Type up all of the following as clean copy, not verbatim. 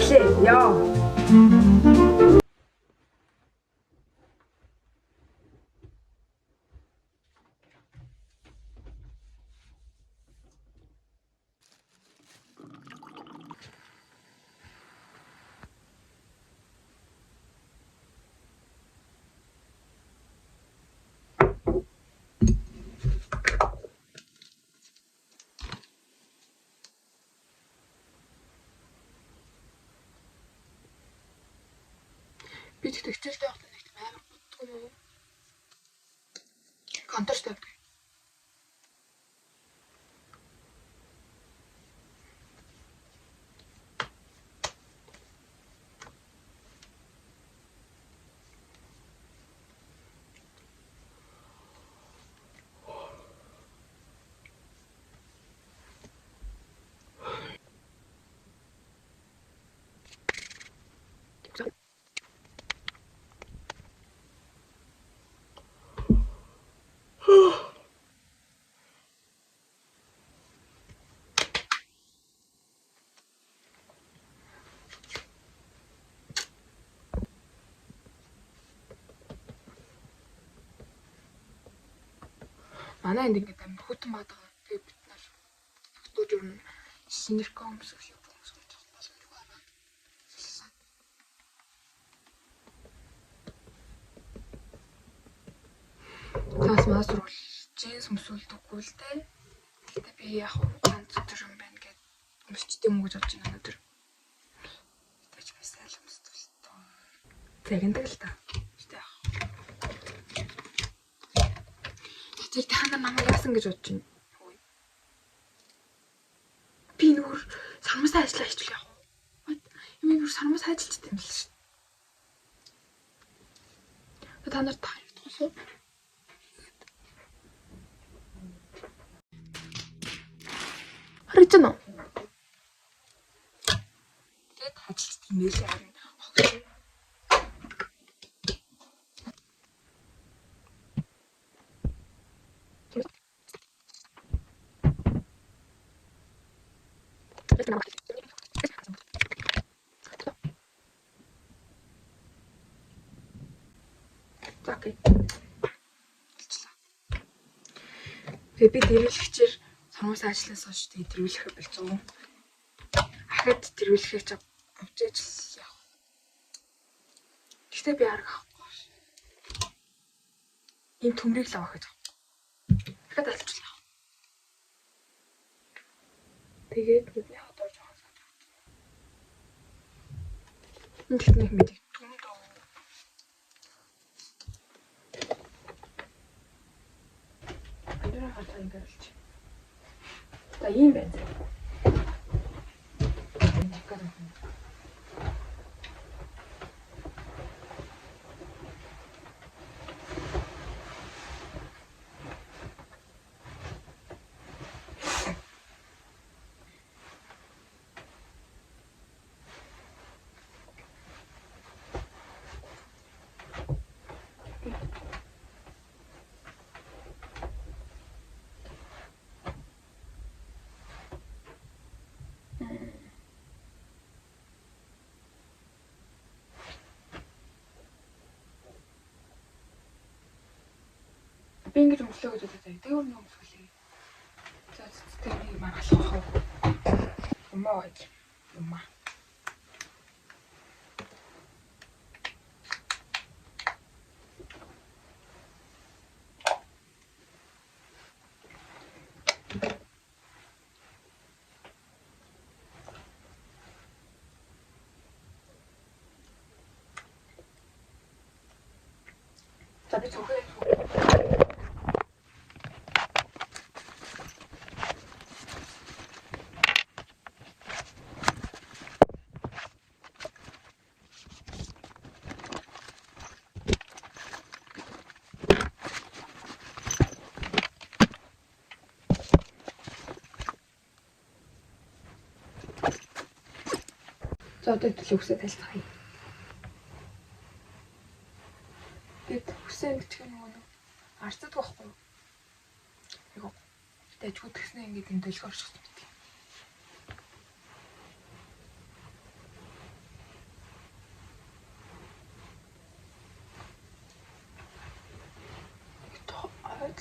эхлэе. Яа. Би тэгчэлтэй явах нэг амар боддгоо юу? Контрастай. Манай энд ингээд амар хөтөн баадаг. Тэгээ бид нар хөтөөж өрнө. Синерком өмсөх юм хүмүүс гэж боломжгүй байна. Тас мастер бол джинс өмсүүлдэггүй л дээ. Гэтэ би яг ганц өдөр юм байна гэд өмсчихдээ юм гэж бодож байна өнөөдөр. Тэч би сайл өмсдөл тоо. Загиндаг л та. Тэр тахна намайг яасан гэж бодож байна. Би нүр сармасаа ажиллаа хийчихлээ яг. Юм юу сармас ажиллаж тийм л шүү. Та нар таахгүй. Харагдана уу? Тэгээд ажиллаж тийм ээ харин. Окей. Тэгээ би тэрвэлэгчээр сармас ажиллаас хойш тэгээ тэрвэлэхэ болцсон. Ахад тэрвэлэхээ ч авч ээж л яах. Гэхдээ би арга авахгүй. Ийм төмрийг л авах гэж. Ахад алчлаа. Тэгээд би одоо жоохон садаг. Энэ техник мэдээ түн доо. Андра хатаа ингэрлж. За ийм байна. Би ингэж өмслөө гэж бодож байгаа. Тэгвэл нэг өмсгөлээ. За тэгээд маргалах уу? Умаа гэж. Умаа. За би цогцоо. За одоо төлөвсөд тайлбархая. Тэгээд хүсээ гэх юм нөгөө арцдаг байхгүй юу? Айгу. Тэжгүй тэгснэ ингээд энэ дэлгөөр орчих юм.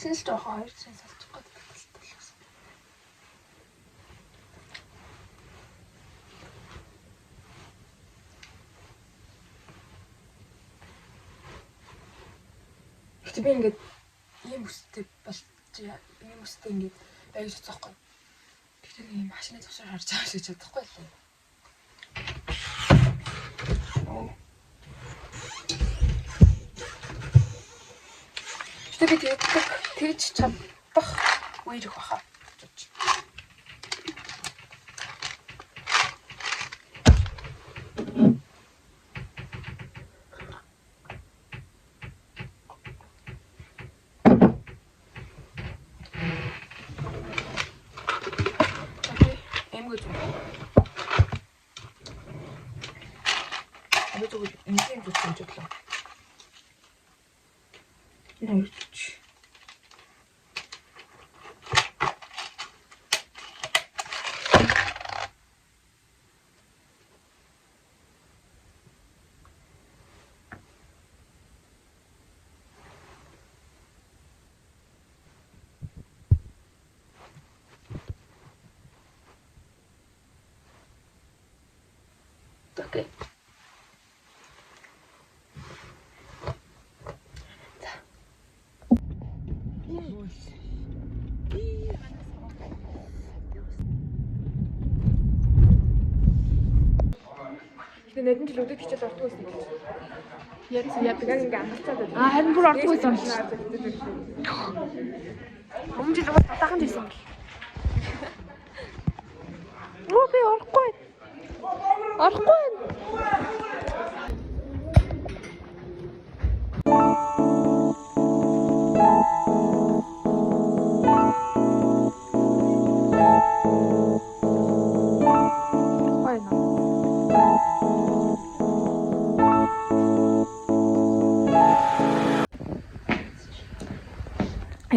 Тэгсэн л жоохон 2 сая салчих гээд болсон. Гэтэ би ингээд ийм үстэй болж ийм үстэй ингээд байж цохгүй. Гэтэ ийм машины цогшоор харж байгаа шиг чадахгүй лээ. Гэтэ би тэгж чадах үе ирэх баха. Энгийн бүтээн жиглээ. Нэрч. Окей. Нэдэн жил өдөрт хичээл ордог байсан юм. Яг ингээ амгалцаад байна. Харин бүр ордог байсан юм шиг. Өмнө жил бас татаахан жийсэн бэл. Оо би орохгүй. Орохгүй.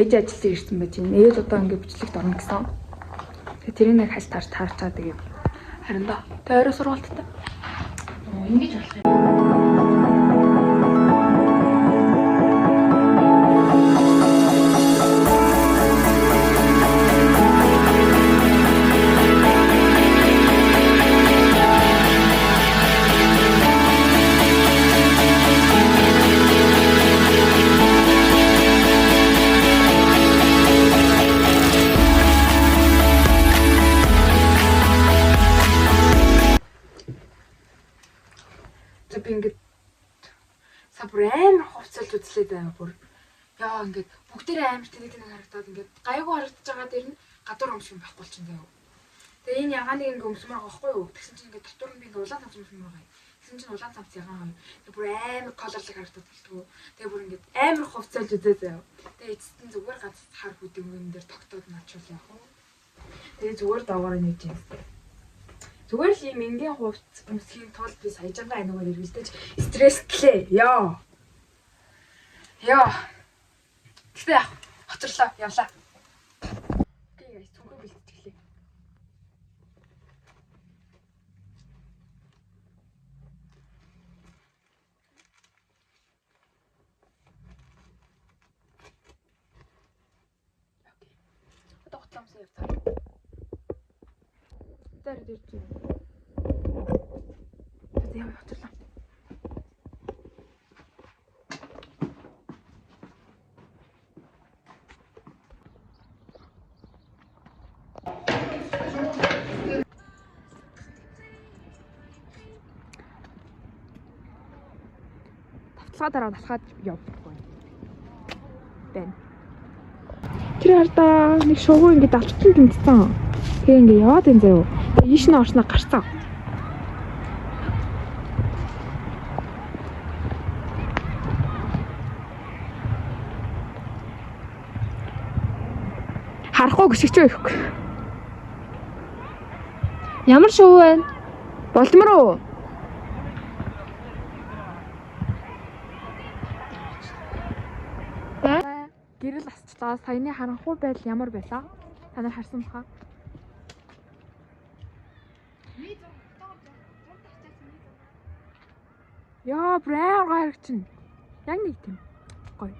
Ээж ажилд ирсэн байж байна. Ээж одоо ингээ бичлэгт орно гэсэн. Тэгээ тэрийг нэг хальт таарчаа тэгээ. Харин да. Тэ орой сургалттай. Ингэж болох юм. Би ингээд сабр амар хувцалж үзлээ байгаа бүр. Яа ингээд бүгдээрээ амар тэнэг харагдаад ингээд гайгүй харагдаж байгаа дээр нь гадуур өмсөх юм байхгүй ч юм заяа. Тэгээ энэ ягааныг ингээд өмсмөр байгаа байхгүй юу? Тэгсэн чинь ингээд дотор нь би ингээд улаан цамц өмсмөр байгаа юм. Тэгсэн чинь улаан цамц ягаан гоё. Тэгээ бүр амар колорлог харагдаад болтгоо. Тэгээ бүр ингээд амар хувцалж үзээ заяа. Тэгээ эцэст нь зүгээр гац хар бүдэмгэн дээр тогтоод начвал яах вэ? Тэгээ зүгээр доогоор нэж юм. Зүгээр л юм энгийн хувц өмсхийн тулд би саяжангаа энэгээр эргэлдэж стресстлээ. Яа. Тэгтээ яах? Хоцорлоо, явлаа. Окей, guys, цүнхөө бэлтгэлээ. Окей. Одоо готломсоо явцгаа. Дээр ирж байна. Яа хоцорлоо. Тавталгаа дараа насгаад явахгүй. Бэн. Тэр хардаа нэг шуугуу ингэ давчтан тэнцсэн. Тэгээ ингэ яваад энэ заяа. Тэгээ ийш нь орсноо гарцсан. Харахгүй гүшигч байхгүй. Ямар шоу вэ? Болдмор уу? Гэрэл асчлаа. Саяны харанхуй байдал ямар байлаа? Та нар харсан баха? Яа, браа гарагч нь. Яг нэг тийм. Гоё.